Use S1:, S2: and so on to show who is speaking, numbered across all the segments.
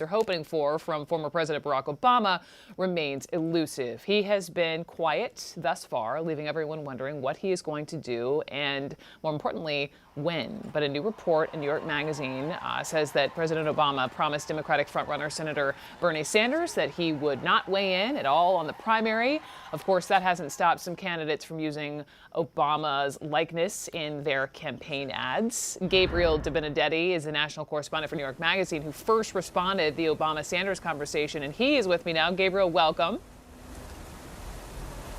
S1: are hoping for from former President Barack Obama remains elusive. He has been quiet thus far, leaving everyone wondering what he is going to do and, more importantly, when. But a new report in New York Magazine says that President Obama promised Democratic frontrunner Senator Bernie Sanders that he would not weigh in at all on the primary. Of course, that hasn't stopped some candidates from using Obama's likeness in their campaign ads. Gabriel DeBenedetti is a national correspondent for New York Magazine who first responded to the Obama-Sanders conversation, and he is with me now. Gabriel, welcome.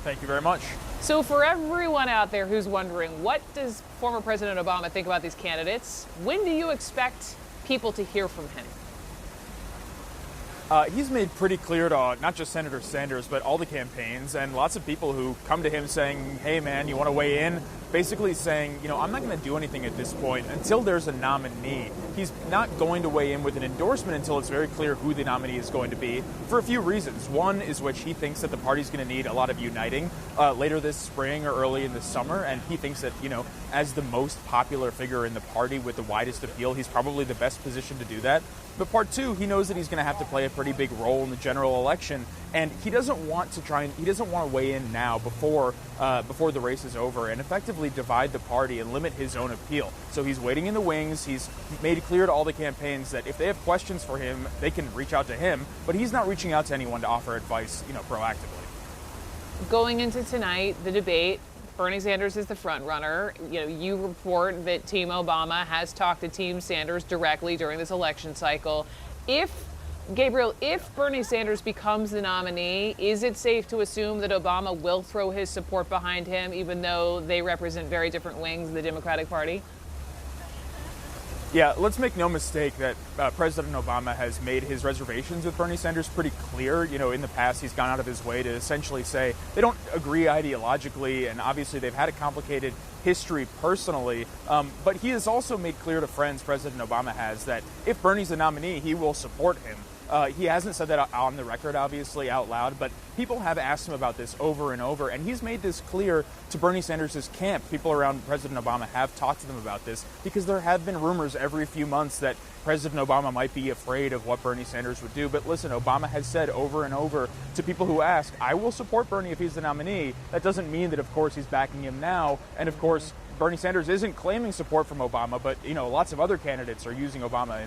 S2: Thank you very much.
S1: So for everyone out there who's wondering, what does former President Obama think about these candidates? When do you expect people to hear from him?
S2: He's made pretty clear to not just Senator Sanders, but all the campaigns and lots of people who come to him saying, hey, man, you want to weigh in? Basically saying, I'm not going to do anything at this point until there's a nominee. He's not going to weigh in with an endorsement until it's very clear who the nominee is going to be for a few reasons. One is which he thinks that the party's going to need a lot of uniting later this spring or early in the summer. And he thinks that, as the most popular figure in the party with the widest appeal, he's probably the best position to do that. But part two, he knows that he's going to have to play a pretty big role in the general election, and he doesn't want to weigh in now before the race is over and effectively divide the party and limit his own appeal. So he's waiting in the wings. He's made it clear to all the campaigns that if they have questions for him, they can reach out to him, but he's not reaching out to anyone to offer advice, proactively.
S1: Going into tonight, the debate, Bernie Sanders is the front runner. You report that Team Obama has talked to Team Sanders directly during this election cycle. Gabriel, if Bernie Sanders becomes the nominee, is it safe to assume that Obama will throw his support behind him, even though they represent very different wings of the Democratic Party?
S2: Yeah, let's make no mistake that President Obama has made his reservations with Bernie Sanders pretty clear. In the past, he's gone out of his way to essentially say they don't agree ideologically, and obviously they've had a complicated history personally. But he has also made clear to friends, President Obama has, that if Bernie's the nominee, he will support him. He hasn't said that on the record, obviously, out loud, but people have asked him about this over and over, and he's made this clear to Bernie Sanders' camp. People around President Obama have talked to them about this because there have been rumors every few months that President Obama might be afraid of what Bernie Sanders would do. But listen, Obama has said over and over to people who ask, I will support Bernie if he's the nominee. That doesn't mean that, of course, he's backing him now. And, of course, Bernie Sanders isn't claiming support from Obama, but, lots of other candidates are using Obama